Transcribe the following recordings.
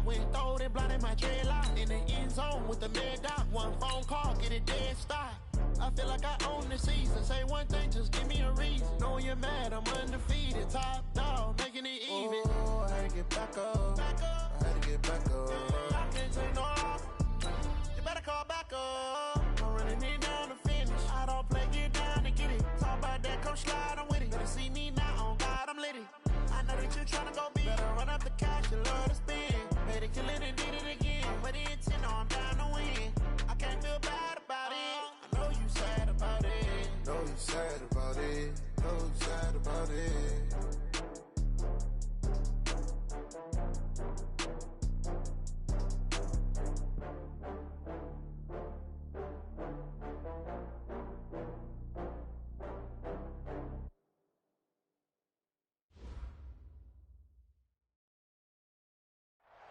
went throwed and blinded my dreadlock in the end zone with the mad dot. One phone call, get it dead stop. I feel like I own the season. Say one thing, just give me a reason. Know you're mad, I'm undefeated. Top dog, making it even. Oh, I had to get back up. I had to get back up. I can't take no loss. You better call back up. I'm running it down to finish. I don't play, get down to get it. Talk about that, come slide, I'm with it. Better see me now, on God, I'm litty. I know that you're trying to go big. Better run up the cash, you love to spend. Made it, kill it, and did it again. But the intent, no, I'm down to win. I can't feel bad about it. I know you sad about it. Know you sad about it. Know you sad about it.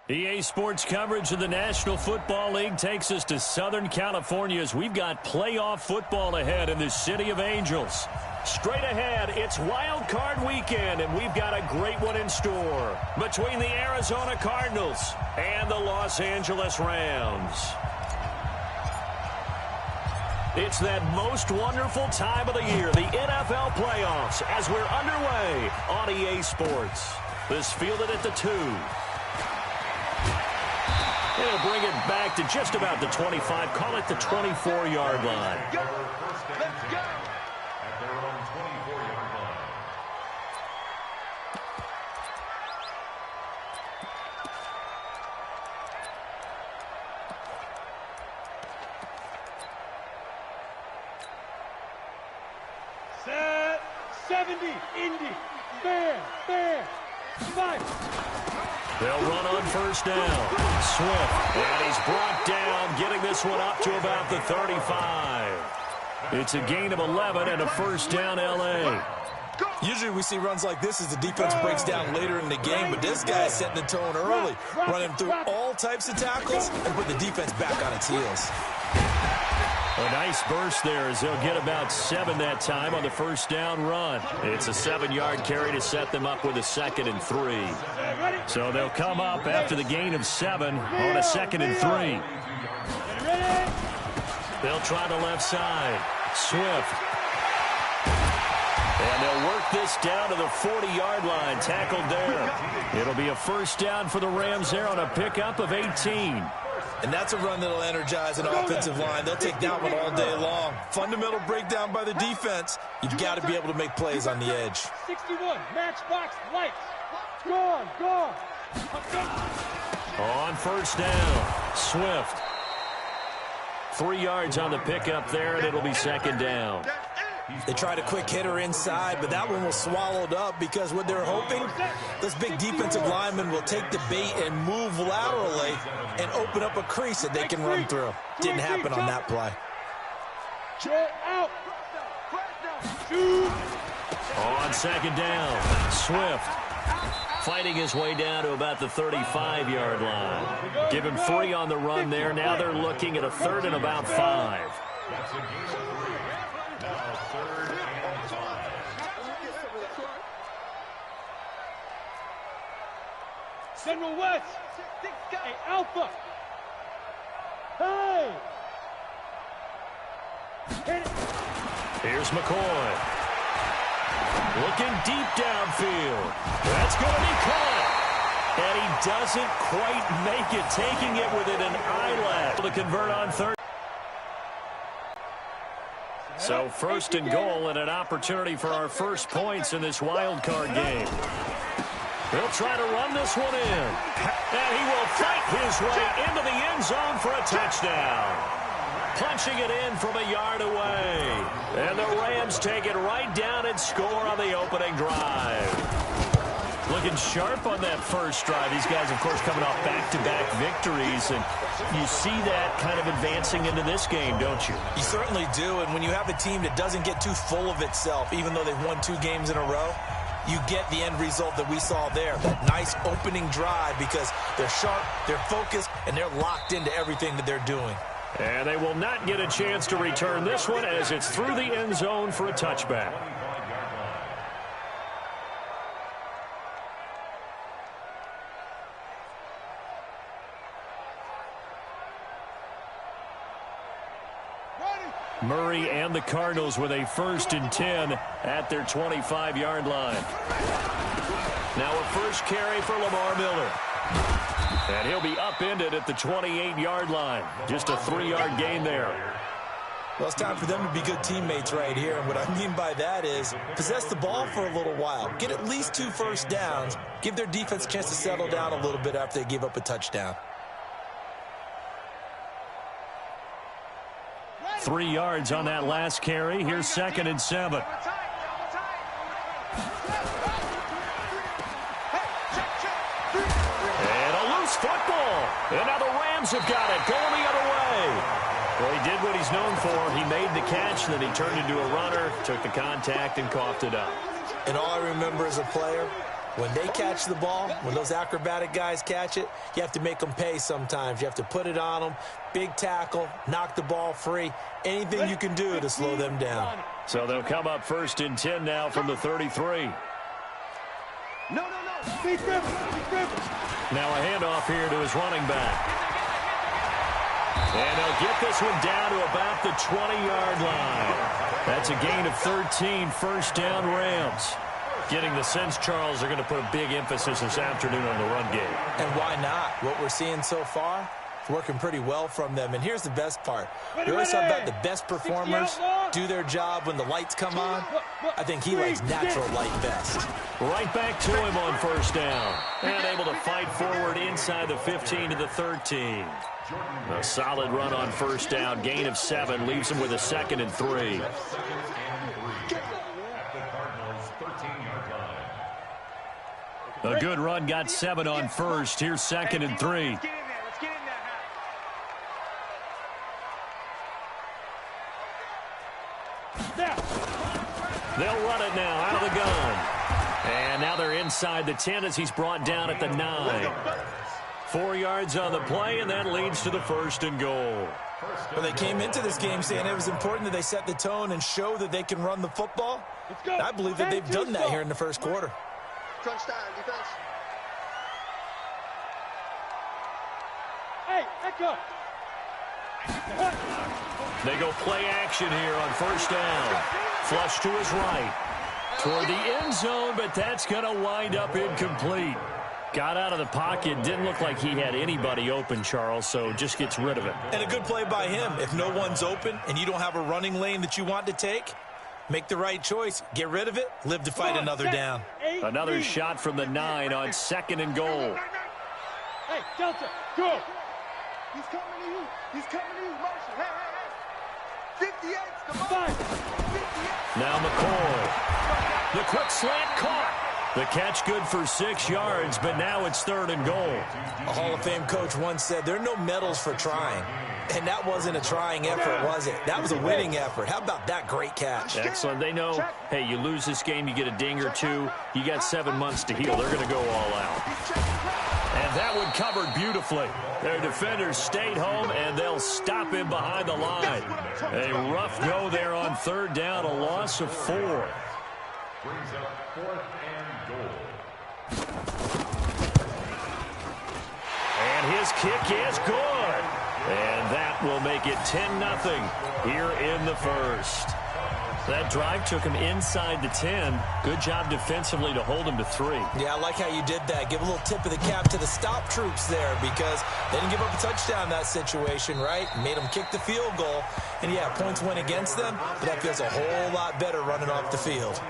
EA Sports coverage of the National Football League takes us to Southern California as we've got playoff football ahead in the City of Angels. Straight ahead, it's Wild Card Weekend, and we've got a great one in store between the Arizona Cardinals and the Los Angeles Rams. It's that most wonderful time of the year, the NFL playoffs, as we're underway on EA Sports. This fielded at the 2. They'll bring it back to just about the 25, call it the 24-yard line. Let's go! At their own 24-yard line. Set 70, Indy, fair, 5. They'll run on first down. Swift, and he's brought down, getting this one up to about the 35. It's a gain of 11 and a first down, L.A. Usually we see runs like this as the defense breaks down later in the game, but this guy is setting the tone early, running through all types of tackles and put the defense back on its heels. A nice burst there as they'll get about 7 that time on the first down run. It's a 7-yard carry to set them up with a 2nd and 3. So they'll come up after the gain of 7 on a 2nd and 3. They'll try the left side. Swift. And they'll work this down to the 40-yard line, tackled there. It'll be a first down for the Rams there on a pickup of 18. And that's a run that'll energize an offensive line. They'll take that one all day long. Fundamental breakdown by the defense. You've got to be able to make plays on the edge. 61, matchbox, lights. Gone. On first down, Swift. 3 yards on the pickup there, and it'll be 2nd down. They tried a quick hitter inside, but that one was swallowed up because what they're hoping, this big defensive lineman will take the bait and move laterally and open up a crease that they can run through. Didn't happen on that play. Out. On 2nd down, Swift fighting his way down to about the 35-yard line. Give him 3 on the run there. Now they're looking at a 3rd and about 5. Central West. Hey, Alpha. Hey. Here's McCoy. Looking deep downfield. That's going to be caught. And he doesn't quite make it, taking it within an eyelash to convert on 3rd. So 1st and goal and an opportunity for our first points in this wild card game. They'll try to run this one in. And he will fight his way into the end zone for a touchdown. Punching it in from a yard away. And the Rams take it right down and score on the opening drive. Looking sharp on that first drive. These guys, of course, coming off back-to-back victories. And you see that kind of advancing into this game, don't you? You certainly do. And when you have a team that doesn't get too full of itself, even though they've won 2 games in a row, you get the end result that we saw there. That nice opening drive because they're sharp, they're focused, and they're locked into everything that they're doing. And they will not get a chance to return this one as it's through the end zone for a touchback. Murray and the Cardinals with a 1st and 10 at their 25-yard line. Now a first carry for Lamar Miller. And he'll be upended at the 28-yard line. Just a 3-yard gain there. Well, it's time for them to be good teammates right here. And what I mean by that is possess the ball for a little while. Get at least 2 first downs. Give their defense a chance to settle down a little bit after they give up a touchdown. 3 yards on that last carry. Here's 2nd and 7. And a loose football. And now the Rams have got it. Going the other way. Well, he did what he's known for. He made the catch, then he turned into a runner, took the contact, and coughed it up. And all I remember as a player, when they catch the ball, when those acrobatic guys catch it, you have to make them pay sometimes. You have to put it on them, big tackle, knock the ball free, anything you can do to slow them down. So they'll come up 1st and 10 now from the 33. No. Be careful. Now a handoff here to his running back. And they'll get this one down to about the 20-yard line. That's a gain of 13, 1st down Rams. Getting the sense, Charles, they're going to put a big emphasis this afternoon on the run game. And why not? What we're seeing so far, it's working pretty well from them. And here's the best part. We always talk about the best performers do their job when the lights come on. I think he likes natural light best. Right back to him on 1st down. And able to fight forward inside the 15 to the 13. A solid run on 1st down. Gain of 7 leaves him with a 2nd and 3. A good run, got 7 on 1st. Here's 2nd and 3. They'll run it now out of the gun. And now they're inside the 10 as he's brought down at the 9. 4 yards on the play, and that leads to the 1st and goal. Well, they came into this game saying it was important that they set the tone and show that they can run the football. I believe that they've done that here in the 1st quarter. Crunch time, defense. Hey, echo. They go play action here on 1st down. Flush to his right. Toward the end zone, but that's going to wind up incomplete. Got out of the pocket. Didn't look like he had anybody open, Charles, so just gets rid of it. And a good play by him. If no one's open and you don't have a running lane that you want to take, make the right choice. Get rid of it. Live to fight another down. Another shot from the 9 on 2nd and goal. Hey, Delta, go. He's coming to you. He's coming to you. Marshall. Hey. 58. Come on. 58. Now McCoy. The quick slant caught. The catch good for 6 yards, but now it's 3rd and goal. A Hall of Fame coach once said there are no medals for trying. And that wasn't a trying effort, was it? That was a winning effort. How about that great catch? Excellent. They know, hey, you lose this game, you get a ding or 2. You got 7 months to heal. They're going to go all out. And that one covered beautifully. Their defenders stayed home, and they'll stop him behind the line. A rough go there on 3rd down, a loss of 4. Brings up 4th and goal. And his kick is good. And that will make it 10-0 here in the 1st. That drive took him inside the 10. Good job defensively to hold him to 3. Yeah, I like how you did that. Give a little tip of the cap to the stop troops there because they didn't give up a touchdown in that situation, right? Made them kick the field goal. And, yeah, points went against them, but that feels a whole lot better running off the field.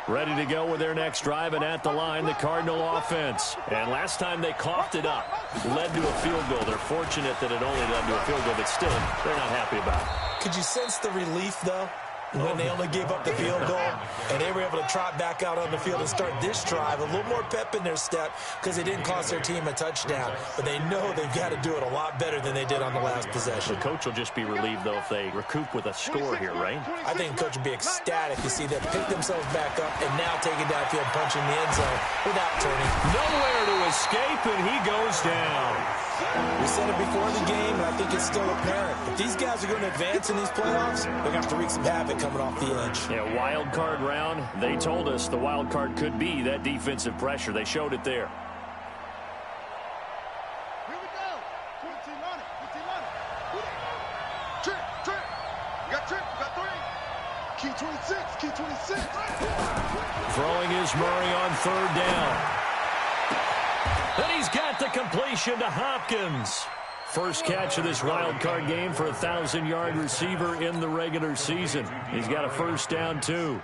Ready to go with their next drive, and at the line, the Cardinal offense. And last time they coughed it up, led to a field goal. They're fortunate that it only led to a field goal, but still, they're not happy about it. Could you sense the relief, though, when they only gave up the field goal and they were able to trot back out on the field and start this drive? A little more pep in their step because they didn't cost their team a touchdown, but they know they've got to do it a lot better than they did on the last possession. The coach will just be relieved, though, if they recoup with a score here, right? I think the coach would be ecstatic to see them pick themselves back up and now take it downfield, punching the end zone without turning. Nowhere to escape, and he goes down. We said it before the game, and I think it's still apparent. If these guys are going to advance in these playoffs, they're going to have to wreak some havoc coming off the edge. Yeah, wild card round. They told us the wild card could be that defensive pressure. They showed it there. Here we go. 14 on it. 15 on it. Key 26. Throwing is Murray on third down. And he's got the completion to Hopkins. First catch of this wild card game for a 1,000-yard receiver in the regular season. He's got a first down, too.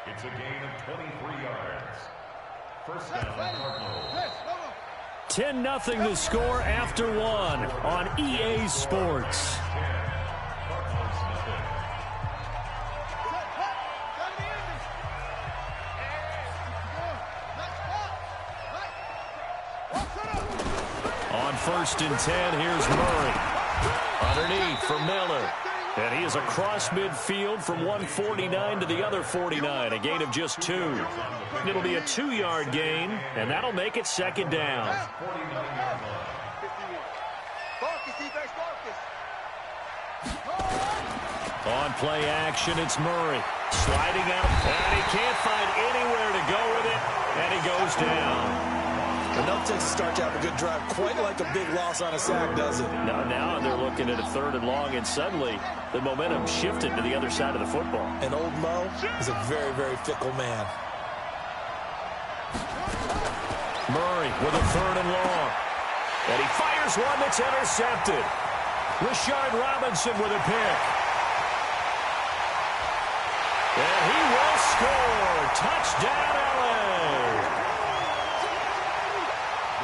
It's a gain of 23 yards. First down, Cardinals. 10-0 the score after one on EA Sports. On 1st and 10, here's Murray. Underneath for Miller. And he is across midfield from 149 to the other 49, a gain of just 2. It'll be a 2-yard gain, and that'll make it second down. On play action, it's Murray. Sliding out, and he can't find anywhere to go with it, and he goes down. Enough takes a start to have a good drive, quite like a big loss on a sack, does it? Now they're looking at a 3rd and long, and suddenly the momentum shifted to the other side of the football. And old Mo is a very, very fickle man. Murray with a 3rd and long. And he fires one that's intercepted. Rashard Robinson with a pick. And he will score. Touchdown, LA.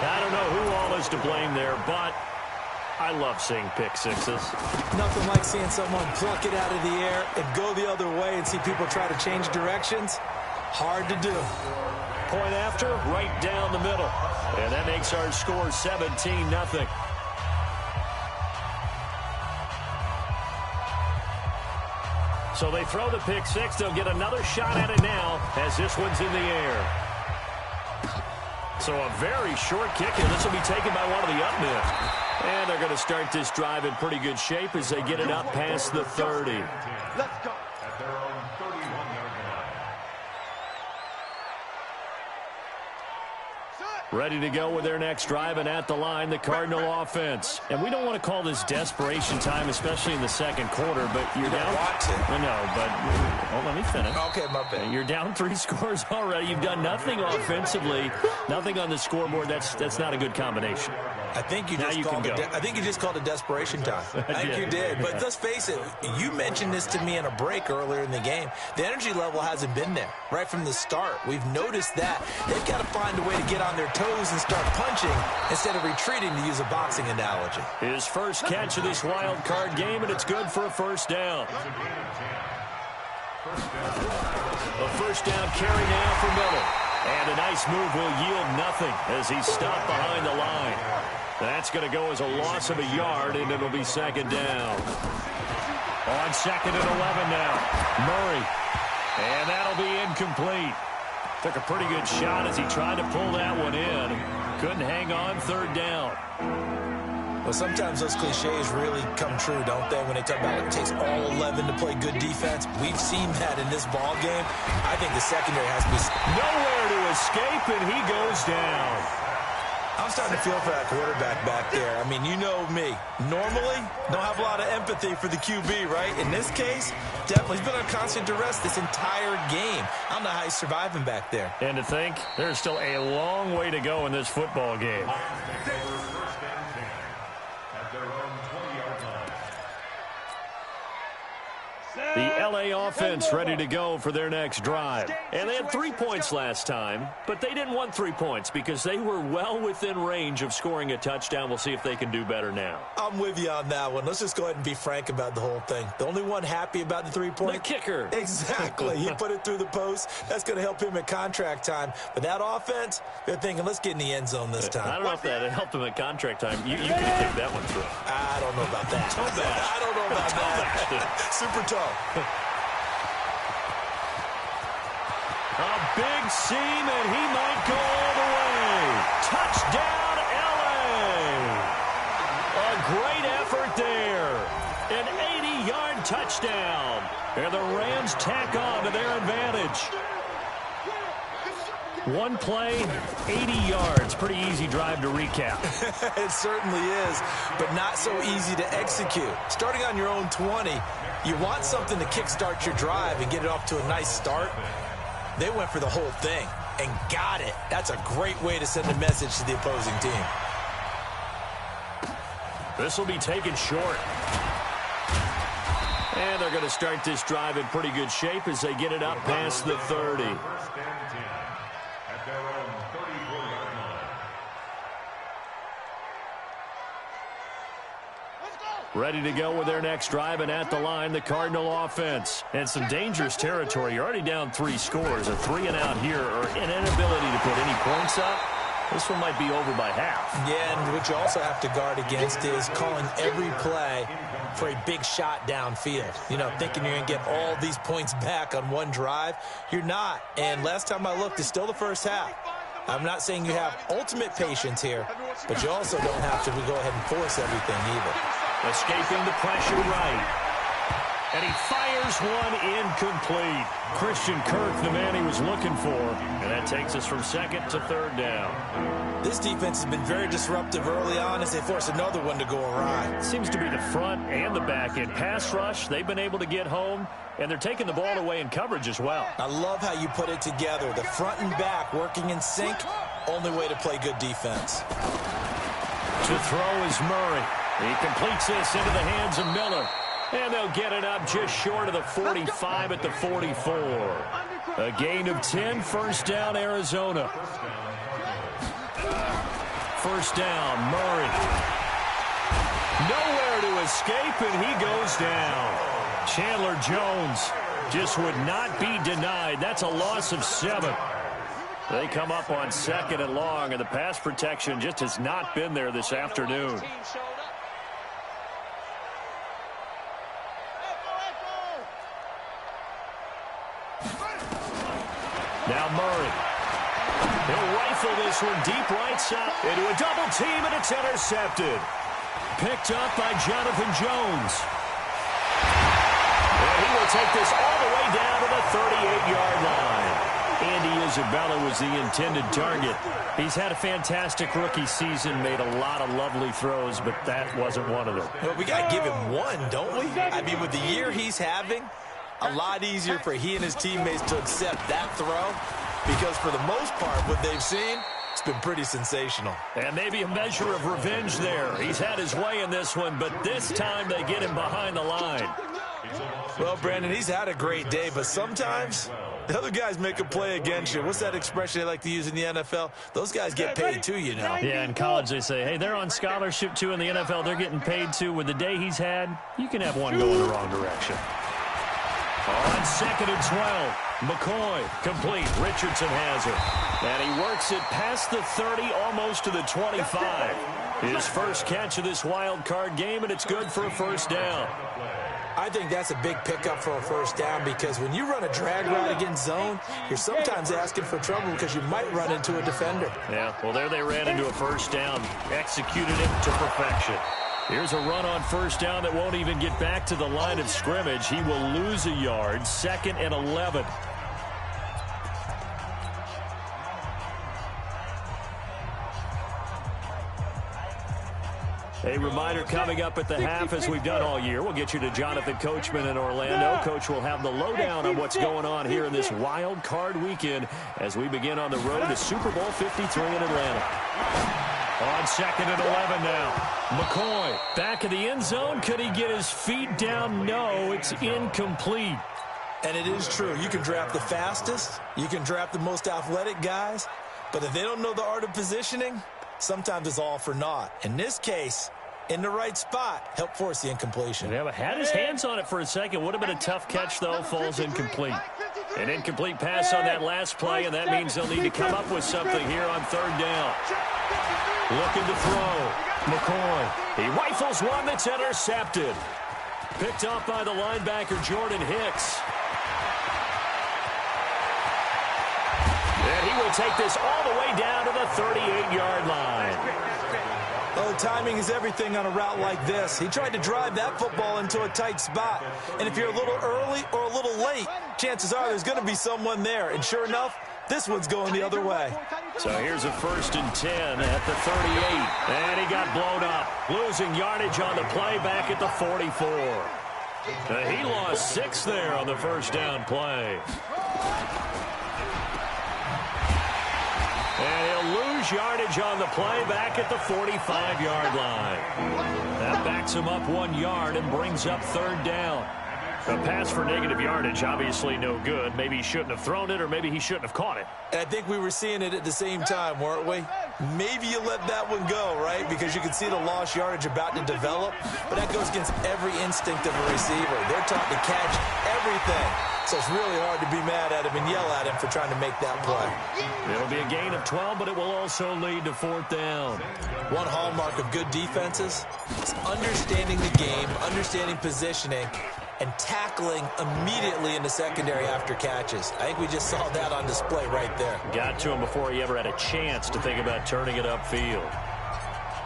I don't know who all is to blame there, but I love seeing pick sixes. Nothing like seeing someone pluck it out of the air and go the other way and see people try to change directions. Hard to do. Point after, right down the middle. And that makes our score 17-0. So they throw the pick six. They'll get another shot at it now as this one's in the air. So a very short kick, and this will be taken by one of the up men. And they're going to start this drive in pretty good shape as they get it up past the 30. Let's go. At their own 31-yard line. Ready to go with their next drive, and at the line, the Cardinal offense. And we don't want to call this desperation time, especially in the second quarter, but you're down. I know, but let me finish. Okay, my bad. You're down 3 scores already. You've done nothing offensively, nothing on the scoreboard. That's not a good combination. I think you just called it desperation time. I think you did. But let's face it, you mentioned this to me in a break earlier in the game. The energy level hasn't been there right from the start. We've noticed that. They've got to find a way to get on their toes and start punching instead of retreating, to use a boxing analogy. His first catch of this wild card game, and it's good for a first down. A first down carry now for Miller. And a nice move will yield nothing as he's stopped behind the line. That's going to go as a loss of a yard, and it'll be second down. On 2nd and 11 now. Murray. And that'll be incomplete. Took a pretty good shot as he tried to pull that one in. Couldn't hang on, 3rd down. Well, sometimes those cliches really come true, don't they? When they talk about it takes all 11 to play good defense. We've seen that in this ball game. I think the secondary has to be nowhere to escape, and he goes down. I'm starting to feel for that quarterback back there. I mean, you know me. Normally, don't have a lot of empathy for the QB, right? In this case, definitely. He's been on constant duress this entire game. I don't know how he's surviving back there. And to think, there's still a long way to go in this football game. The LA offense ready to go for their next drive. And they had 3 points last time, but they didn't want 3 points because they were well within range of scoring a touchdown. We'll see if they can do better now. I'm with you on that one. Let's just go ahead and be frank about the whole thing. The only one happy about the 3-point? The kicker. Exactly. He put it through the post. That's going to help him at contract time. But that offense, they're thinking, let's get in the end zone this time. I don't know if that helped him at contract time. You could have kicked that one through. I don't know about that. I don't know about that. Super tall. A big seam, and he might go all the way. Touchdown, LA. A great effort there. An 80-yard touchdown. And the Rams tack on to their advantage. One play, 80 yards. Pretty easy drive to recap. It certainly is, but not so easy to execute. Starting on your own 20, you want something to kickstart your drive and get it off to a nice start. They went for the whole thing and got it. That's a great way to send a message to the opposing team. This will be taken short. And they're going to start this drive in pretty good shape as they get it up past the 30. Ready to go with their next drive, and at the line, the Cardinal offense. And some dangerous territory. You're already down 3 scores. A 3-and-out here, or an inability to put any points up. This one might be over by half. Yeah, and what you also have to guard against is calling every play for a big shot downfield. You know, thinking you're going to get all these points back on one drive. You're not. And last time I looked, it's still the first half. I'm not saying you have ultimate patience here, but you also don't have to go ahead and force everything either. Escaping the pressure right. And he fires one incomplete. Christian Kirk, the man he was looking for. And that takes us from second to third down. This defense has been very disruptive early on as they force another one to go awry. Seems to be the front and the back end. Pass rush, they've been able to get home. And they're taking the ball away in coverage as well. I love how you put it together. The front and back working in sync. Only way to play good defense. To throw is Murray. He completes this into the hands of Miller. And they'll get it up just short of the 45 at the 44. A gain of 10, first down, Arizona. First down, Murray. Nowhere to escape, and he goes down. Chandler Jones just would not be denied. That's a loss of 7. They come up on second and long, and the pass protection just has not been there this afternoon. Now Murray. He'll rifle this one deep right side into a double team, and it's intercepted. Picked up by Jonathan Jones. And he will take this all the way down to the 38-yard line. Andy Isabella was the intended target. He's had a fantastic rookie season, made a lot of lovely throws, but that wasn't one of them. Well, we got to give him one, don't we? I mean, with the year he's having, a lot easier for he and his teammates to accept that throw because for the most part, what they've seen, it's been pretty sensational. And maybe a measure of revenge there. He's had his way in this one, but this time they get him behind the line. Well, Brandon, he's had a great day, but sometimes the other guys make a play against you. What's that expression they like to use in the NFL? Those guys get paid too, you know. Yeah, in college they say, hey, they're on scholarship too. In the NFL, they're getting paid too. With the day he's had, you can have one go in the wrong direction. On second and 12, McCoy complete. Richardson has it. And he works it past the 30, almost to the 25. His first catch of this wild card game, and it's good for a first down. I think that's a big pickup for a first down because when you run a drag route against zone, you're sometimes asking for trouble because you might run into a defender. Yeah, well, there they ran into a first down, executed it to perfection. Here's a run on first down that won't even get back to the line of scrimmage. He will lose a yard, second and 11. A reminder coming up at the half, as we've done all year. We'll get you to Jonathan Coachman in Orlando. Coach will have the lowdown on what's going on here in this wild card weekend as we begin on the road to Super Bowl 53 in Atlanta. On second and 11 now. McCoy back in the end zone. Could he get his feet down? No, it's incomplete. And it is true. You can draft the fastest. You can draft the most athletic guys. But if they don't know the art of positioning, sometimes it's all for naught. In this case, in the right spot, helped force the incompletion. Yeah, but had his hands on it for a second. Would have been a tough catch, though. Falls incomplete. An incomplete pass on that last play, and that means they'll need to come up with something here on third down. Looking to throw. McCoy. He rifles one that's intercepted. Picked up by the linebacker, Jordan Hicks. And he will take this all the way down to the 38-yard line. Oh, timing is everything on a route like this. He tried to drive that football into a tight spot. And if you're a little early or a little late, chances are there's going to be someone there. And sure enough, This one's going the other way. So here's a 1st and 10 at the 38. And he got blown up. Losing yardage on the play back at the 44. He lost 6 there on the first down play. And he'll lose yardage on the play back at the 45-yard line. That backs him up 1 yard and brings up 3rd down. A pass for negative yardage, obviously no good. Maybe he shouldn't have thrown it, or maybe he shouldn't have caught it. And I think we were seeing it at the same time, weren't we? Maybe you let that one go, right? Because you can see the lost yardage about to develop. But that goes against every instinct of a receiver. They're taught to catch everything. So it's really hard to be mad at him and yell at him for trying to make that play. It'll be a gain of 12, but it will also lead to 4th down. One hallmark of good defenses is understanding the game, understanding positioning, and tackling immediately in the secondary after catches. I think we just saw that on display right there. Got to him before he ever had a chance to think about turning it upfield.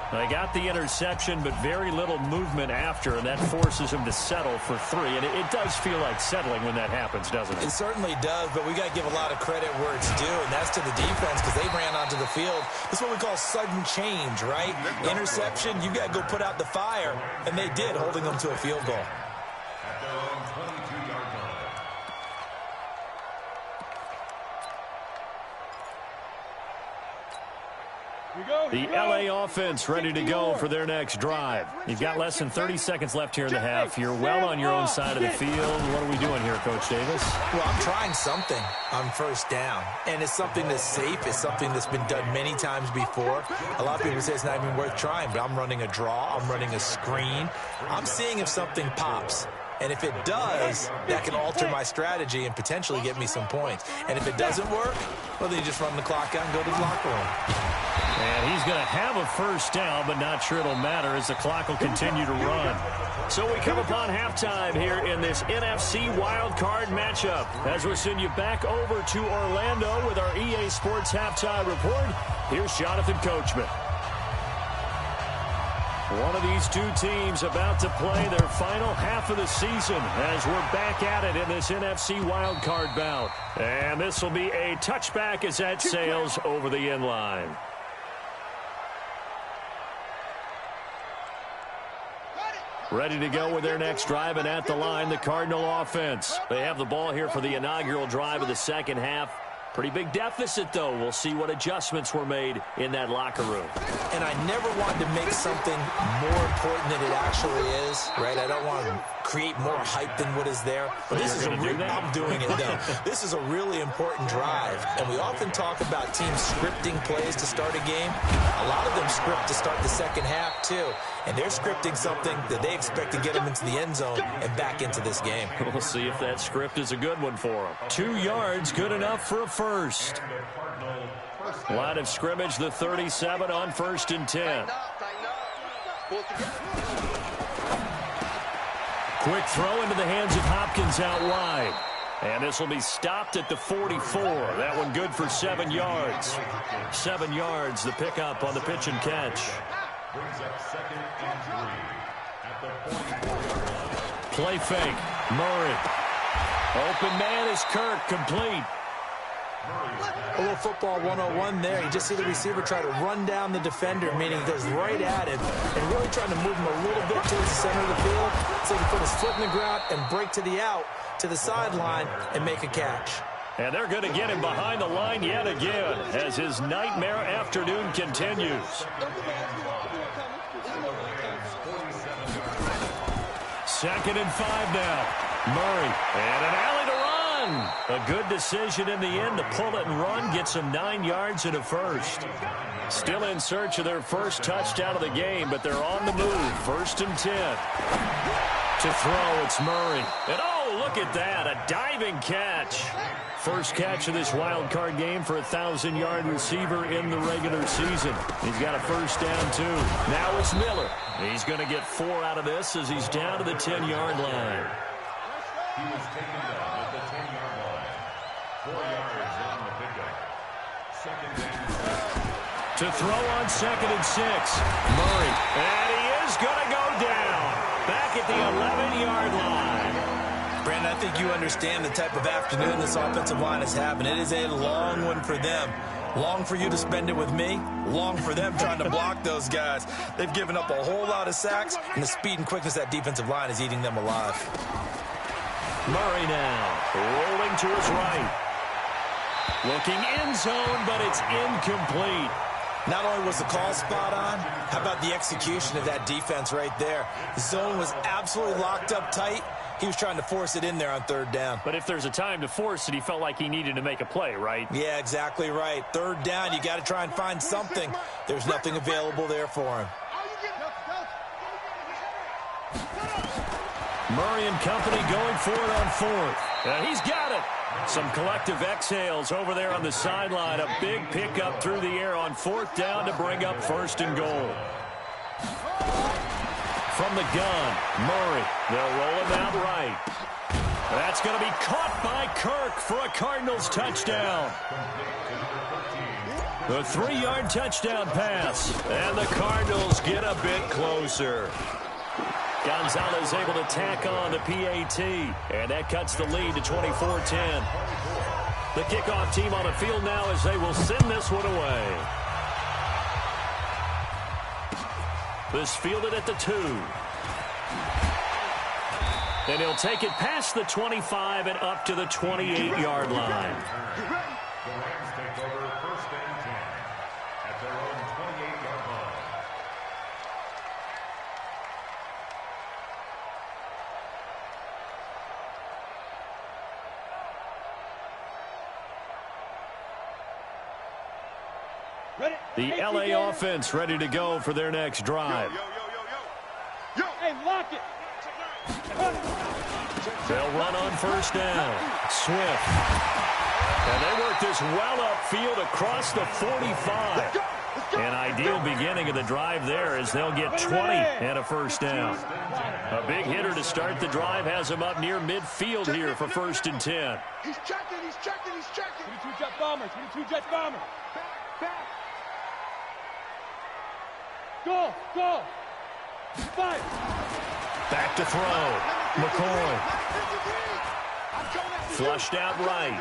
They got the interception, but very little movement after, and that forces him to settle for 3. And it does feel like settling when that happens, doesn't it? It certainly does, but we got to give a lot of credit where it's due, and that's to the defense because they ran onto the field. This is what we call sudden change, right? Interception, you got to go put out the fire, and they did, holding them to a field goal. At their own 22-yard line. The LA offense ready to go for their next drive. You've got less than 30 seconds left here in the half. You're well on your own side of the field. What are we doing here, Coach Davis? Well, I'm trying something on 1st down, and it's something that's safe. It's something that's been done many times before. A lot of people say it's not even worth trying, but I'm running a draw. I'm running a screen. I'm seeing if something pops. And if it does, that can alter my strategy and potentially get me some points. And if it doesn't work, well, then you just run the clock out and go to the locker room. And he's going to have a 1st down, but not sure it'll matter as the clock will continue to run. So we come upon halftime here in this NFC wildcard matchup. As we send you back over to Orlando with our EA Sports Halftime Report, here's Jonathan Coachman. One of these two teams about to play their final half of the season as we're back at it in this NFC wildcard bout. And this will be a touchback as that sails over the end line. Ready to go with their next drive, and at the line, the Cardinal offense. They have the ball here for the inaugural drive of the second half. Pretty big deficit, though. We'll see what adjustments were made in that locker room. And I never wanted to make something more important than it actually is, right? I don't want to create more hype than what is there. But this is I'm doing it, though. This is a really important drive. And we often talk about teams scripting plays to start a game. A lot of them script to start the second half, too. And they're scripting something that they expect to get them into the end zone and back into this game. We'll see if that script is a good one for them. 2 yards, good enough for a first. Line of scrimmage, the 37 on 1st and 10. Quick throw into the hands of Hopkins out wide. And this will be stopped at the 44. That one good for 7 yards. 7 yards, the pickup on the pitch and catch. Brings up 2nd and 3 at the 44-yard line. Play fake. Murray. Open man is Kirk, complete. A little football 101 there. You just see the receiver try to run down the defender, meaning he goes right at him and really trying to move him a little bit towards the center of the field so he can put his foot in the ground and break to the out, to the sideline, and make a catch. And they're going to get him behind the line yet again as his nightmare afternoon continues. 2nd and 5 now. Murray, and an alley to run. A good decision in the end to pull it and run, gets him 9 yards and a first. Still in search of their first touchdown of the game, but they're on the move. 1st and 10. To throw, it's Murray. And oh, look at that, a diving catch. First catch of this wild card game for a 1,000-yard receiver in the regular season. He's got a first down, too. Now it's Miller. He's going to get 4 out of this as he's down to the 10-yard line. He was taken down at the 10-yard line. 4 yards on the pickup. 2nd and 6. To throw on 2nd and 6. Murray. And he is going to go down. Back at the 11-yard line. Brandon, I think you understand the type of afternoon this offensive line is having. It is a long one for them. Long for you to spend it with me. Long for them trying to block those guys. They've given up a whole lot of sacks, and the speed and quickness of that defensive line is eating them alive. Murray now rolling to his right. Looking end zone, but it's incomplete. Not only was the call spot on, how about the execution of that defense right there? The zone was absolutely locked up tight. He was trying to force it in there on third down. But if there's a time to force it, he felt like he needed to make a play, right? Yeah, exactly right. Third down, you got to try and find something. There's nothing available there for him. Murray and company going for it on fourth. And he's got it. Some collective exhales over there on the sideline. A big pickup through the air on fourth down to bring up first and goal. From the gun, Murray. They'll roll him out right. That's going to be caught by Kirk for a Cardinals touchdown. The 3-yard touchdown pass. And the Cardinals get a bit closer. Gonzalez able to tack on the PAT. And that cuts the lead to 24-10. The kickoff team on the field now as they will send this one away. This fielded at the 2. And he'll take it past the 25 and up to the 28-yard line. The Rams take over first and 10 at their own 28-yard line. The LA offense ready to go for their next drive. Hey, lock it. They'll run on first down. Swift. And they work this well upfield across the 45. An ideal beginning of the drive there as they'll get 20 and a first down. A big hitter to start the drive has him up near midfield here for first and 10. He's checking, he's checking, he's checking. 22 Jet Bombers, 22 Jet Bombers. Back. Go, go. 5. Back to throw. McCoy. Flushed out right.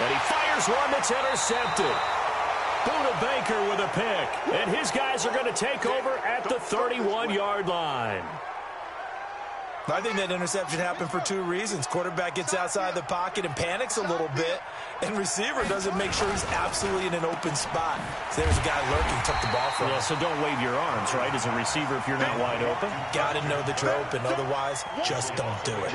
And he fires one that's intercepted. Buda Baker with a pick. And his guys are going to take over at the 31-yard line. I think that interception happened for 2 reasons. Quarterback gets outside the pocket and panics a little bit, and receiver doesn't make sure he's absolutely in an open spot. So there's a guy lurking, took the ball from him. Yeah, so don't wave your arms, right, as a receiver if you're not wide open. Got to know that you're open. Otherwise, just don't do it.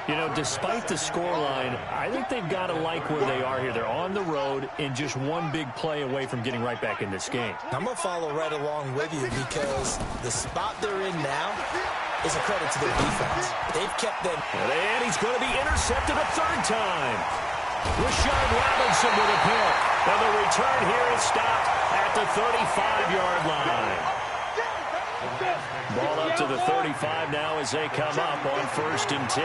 You know, despite the scoreline, I think they've got to like where they are here. They're on the road and just one big play away from getting right back in this game. I'm going to follow right along with you because the spot they're in now is a credit to their defense. They've kept them. And he's going to be intercepted a third time. Rashard Robinson with a pick. And the return here is stopped at the 35-yard line. Ball up to the 35 now as they come up on first and 10.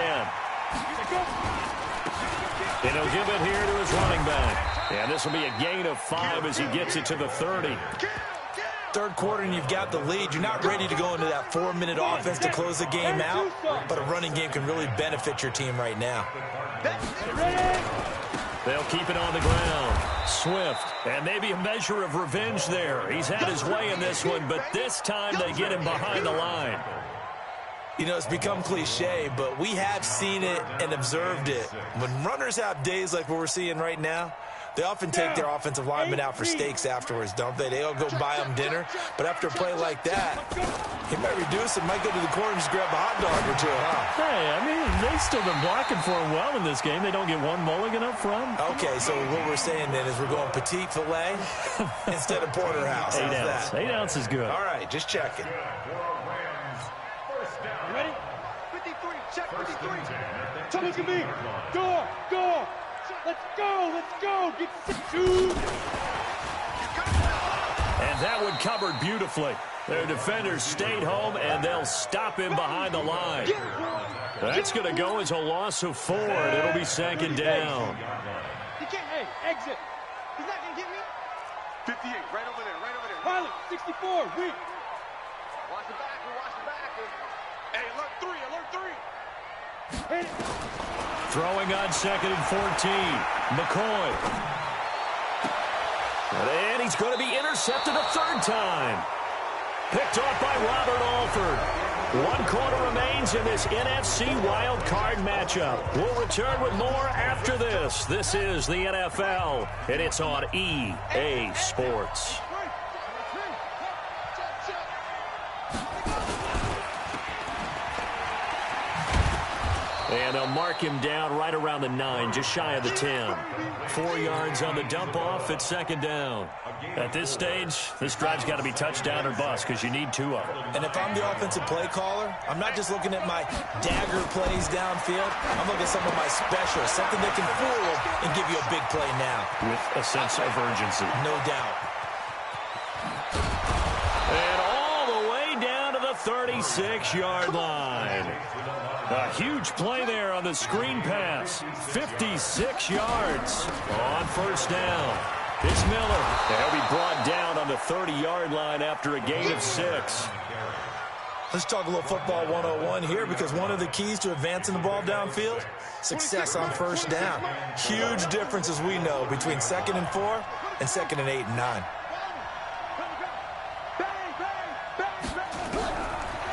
And he'll give it here to his running back. And this will be a gain of 5 as he gets it to the 30. Third quarter and you've got the lead. You're not ready to go into that 4-minute offense to close the game out, but a running game can really benefit your team right now. They'll keep it on the ground. Swift, and maybe a measure of revenge there. He's had his way in this one, but this time they get him behind the line. You know, it's become cliche, but we have seen it and observed it. When runners have days like what we're seeing right now, they often take their offensive linemen out for steaks afterwards, don't they? They'll go buy them dinner. But after a play like that, he might reduce it, might go to the corner and just grab a hot dog or two, huh? Hey, I mean, they've still been blocking for him well in this game. They don't get one mulligan up front. Okay, so what we're saying then is we're going petite filet instead of porterhouse. 8 ounce. 8 ounce is good. All right, just checking. You ready? 53, check 53. Someone can be. Go, go. Let's go, let's go. Get 6-2. And that one covered beautifully. Their defenders stayed home, and they'll stop him behind the line. That's going to go as a loss of 4, and it'll be second down. He can't, hey, exit. He's not going to get me. 58, right over there, right over there. Pilot, 64, weak. Watch the back, watch the back. Hey, alert 3, alert 3. Throwing on 2nd and 14. McCoy. And he's going to be intercepted a third time. Picked off by Robert Alford. 1 quarter remains in this NFC wild card matchup. We'll return with more after this. This is the NFL, and it's on EA Sports. And they'll mark him down right around the 9, just shy of the 10. 4 yards on the dump-off at 2nd down. At this stage, this drive's got to be touchdown or bust because you need 2 of them. And if I'm the offensive play caller, I'm not just looking at my dagger plays downfield. I'm looking at some of my specials, something that can fool them and give you a big play now. With a sense of urgency. No doubt. And all the way down to the 36-yard line. A huge play there on the screen pass. 56 yards on 1st down. It's Miller. They'll be brought down on the 30-yard line after a gain of 6. Let's talk a little football 101 here, because one of the keys to advancing the ball downfield, success on 1st down. Huge difference, as we know, between 2nd and 4 and 2nd and 8 and 9.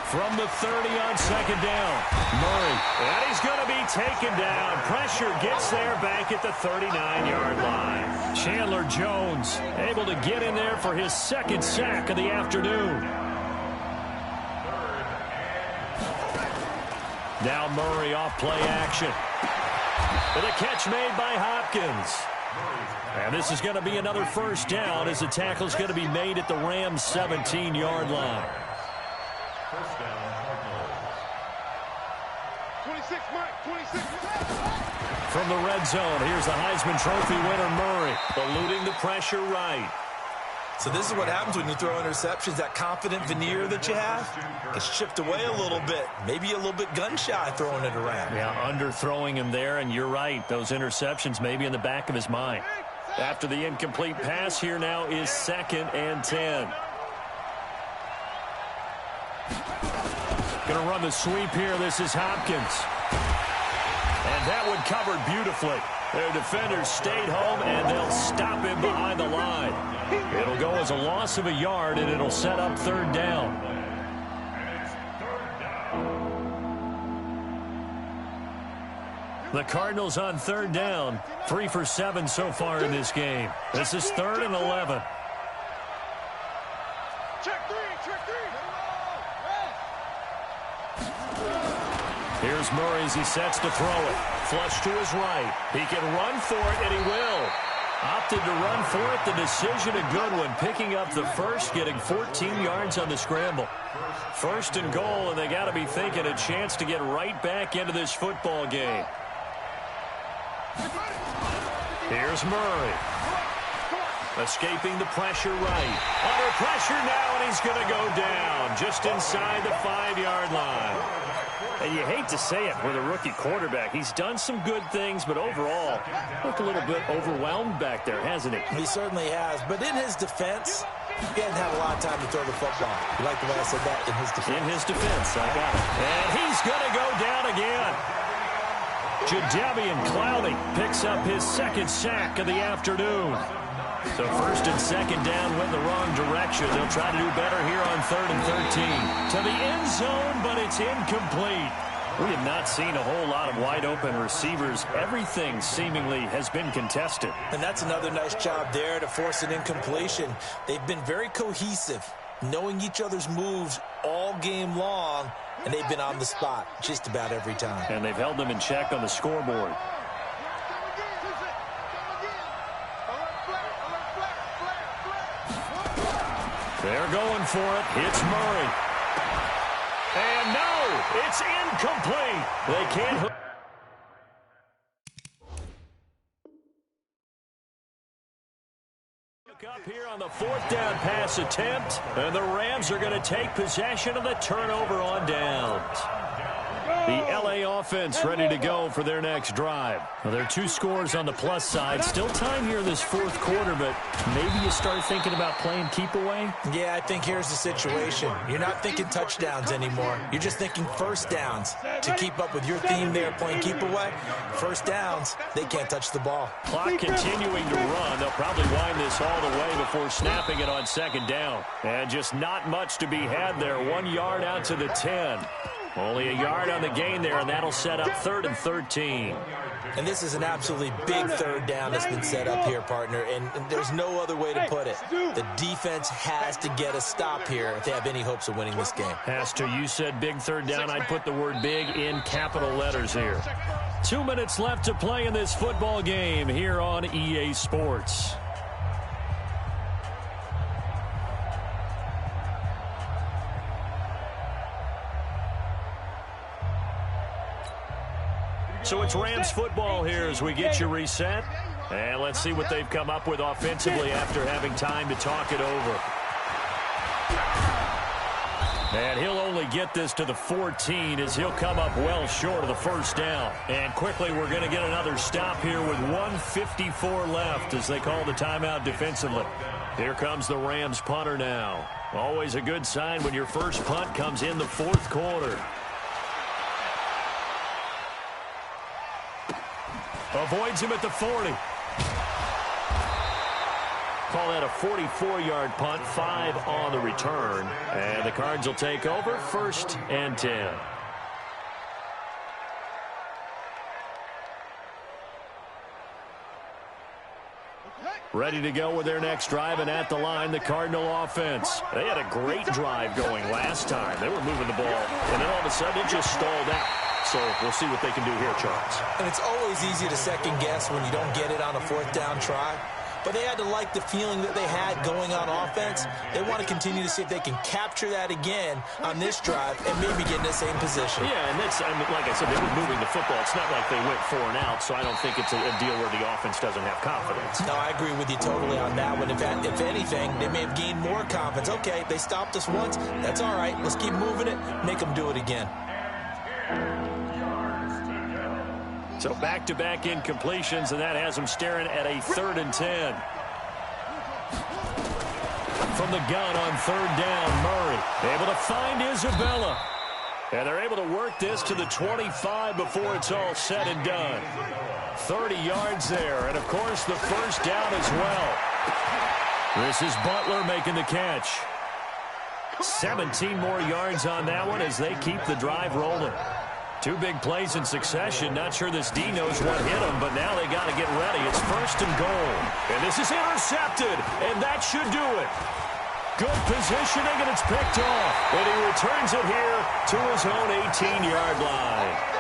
From the 30 on 2nd down, Murray. And he's going to be taken down. Pressure gets there back at the 39-yard line. Chandler Jones able to get in there for his 2nd sack of the afternoon. Now Murray off play action. With a catch made by Hopkins. And this is going to be another 1st down as the tackle is going to be made at the Rams' 17-yard line. 26, Mike, 26. From the red zone, here's the Heisman Trophy winner, Murray, eluding the pressure right. So this is what happens when you throw interceptions. That confident veneer that you have gets chipped away a little bit. Maybe a little bit gun-shy throwing it around. Yeah, underthrowing him there, and you're right. Those interceptions may be in the back of his mind. After the incomplete pass, here now is 2nd and 10. Going to run the sweep here. This is Hopkins. And that one covered beautifully. Their defenders stayed home, and they'll stop him behind the line. It'll go as a loss of a yard, and it'll set up 3rd down. The Cardinals on 3rd down. 3 for 7 so far in this game. This is 3rd and 11. Check 3, check 3. Here's Murray as he sets to throw it. Flush to his right. He can run for it, and he will. Opted to run for it. The decision a good one. Picking up the 1st, getting 14 yards on the scramble. 1st and goal, and they got to be thinking a chance to get right back into this football game. Here's Murray. Escaping the pressure right. Under pressure now, and he's going to go down just inside the 5-yard line. And you hate to say it with a rookie quarterback. He's done some good things, but overall, looked a little bit overwhelmed back there, hasn't he? He certainly has. But in his defense, he hadn't had a lot of time to throw the football. You like the way I said that? In his defense. In his defense, I got it. And he's going to go down again. Jadeveon Clowney picks up his 2nd sack of the afternoon. So 1st and 2nd down went the wrong direction. They'll try to do better here on 3rd and 13. To the end zone, but it's incomplete. We have not seen a whole lot of wide open receivers. Everything seemingly has been contested. And that's another nice job there to force an incompletion. They've been very cohesive, knowing each other's moves all game long, and they've been on the spot just about every time. And they've held them in check on the scoreboard. They're going for it. It's Murray. And no, it's incomplete. They can't hook up here on the 4th down pass attempt. And the Rams are going to take possession of the turnover on downs. The LA offense ready to go for their next drive. Well, there are 2 scores on the plus side. Still time here in this 4th quarter, but maybe you start thinking about playing keep away? Yeah, I think here's the situation. You're not thinking touchdowns anymore. You're just thinking first downs. To keep up with your theme there, playing keep away, first downs, they can't touch the ball. Clock continuing to run. They'll probably wind this all the way before snapping it on 2nd down. And just not much to be had there. 1 yard out to the 10. Only a yard on the gain there, and that'll set up 3rd and 13. And this is an absolutely big 3rd down that's been set up here, partner, and there's no other way to put it. The defense has to get a stop here if they have any hopes of winning this game. Has to. You said big 3rd down. I'd put the word big in capital letters here. 2 minutes left to play in this football game here on EA Sports. So it's Rams football here as we get you reset. And let's see what they've come up with offensively after having time to talk it over. And he'll only get this to the 14 as he'll come up well short of the 1st down. And quickly we're going to get another stop here with 1:54 left as they call the timeout defensively. Here comes the Rams punter now. Always a good sign when your first punt comes in the 4th quarter. Avoids him at the 40. Call that a 44-yard punt, 5 on the return. And the Cards will take over, 1st and 10. Ready to go with their next drive, and at the line, the Cardinal offense. They had a great drive going last time. They were moving the ball, and then all of a sudden it just stalled out. So we'll see what they can do here, Charles. And it's always easy to second guess when you don't get it on a 4th down try. But they had to like the feeling that they had going on offense. They want to continue to see if they can capture that again on this drive and maybe get in the same position. Yeah, and that's, I mean, like I said, they were moving the football. It's not like they went 4 and out, so I don't think it's a deal where the offense doesn't have confidence. No, I agree with you totally on that one. If anything, they may have gained more confidence. Okay, they stopped us once. That's all right. Let's keep moving it. Make them do it again. So back-to-back incompletions, and that has them staring at a 3rd and 10. From the gun on 3rd down, Murray able to find Isabella. And they're able to work this to the 25 before it's all said and done. 30 yards there, and of course the 1st down as well. This is Butler making the catch. 17 more yards on that one as they keep the drive rolling. 2 big plays in succession. Not sure this D knows what hit him, but now they got to get ready. It's 1st and goal. And this is intercepted, and that should do it. Good positioning, and it's picked off. And he returns it here to his own 18-yard line.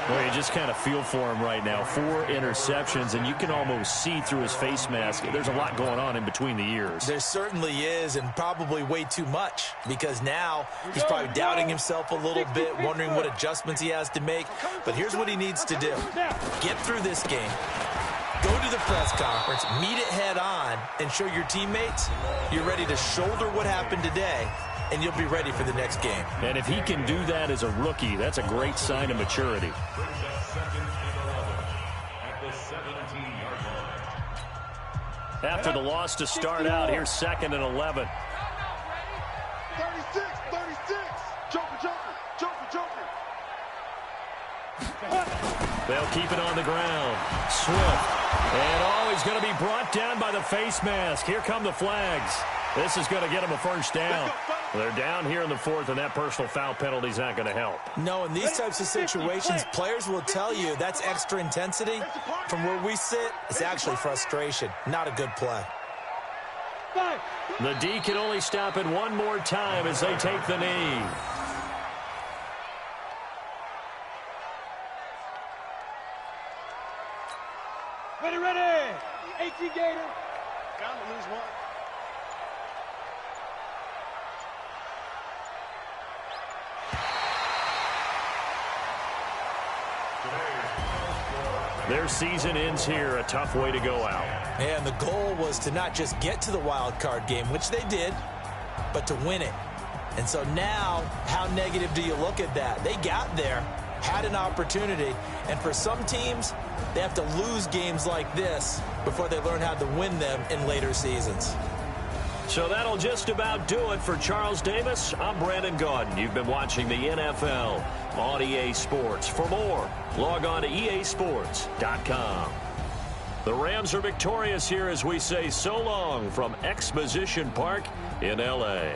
Well, you just kind of feel for him right now. 4 interceptions, and you can almost see through his face mask. There's a lot going on in between the ears. There certainly is, and probably way too much, because now he's probably doubting himself a little bit, wondering what adjustments he has to make. But here's what he needs to do. Get through this game. Go to the press conference, meet it head on, and show your teammates you're ready to shoulder what happened today, and you'll be ready for the next game. And if he can do that as a rookie, that's a great sign of maturity. After the loss to start out, here's 2nd and 11. 36, 36. Joker. They'll keep it on the ground. Swift. And he's going to be brought down by the face mask. Here come the flags. This is going to get him a 1st down. They're down here in the 4th, and that personal foul penalty is not going to help. No, in these types of situations, players will tell you that's extra intensity. From where we sit, it's actually frustration. Not a good play. The D can only stop it one more time as they take the knee. Ready. 18 Gator. Bound to lose one. Their season ends here. A tough way to go out. And the goal was to not just get to the wild card game, which they did, but to win it. And so now, how negative do you look at that? They got there, had an opportunity. And for some teams, they have to lose games like this before they learn how to win them in later seasons. So that'll just about do it for Charles Davis. I'm Brandon Gaudin. You've been watching the NFL on EA Sports. For more, log on to easports.com. The Rams are victorious here as we say so long from Exposition Park in L.A.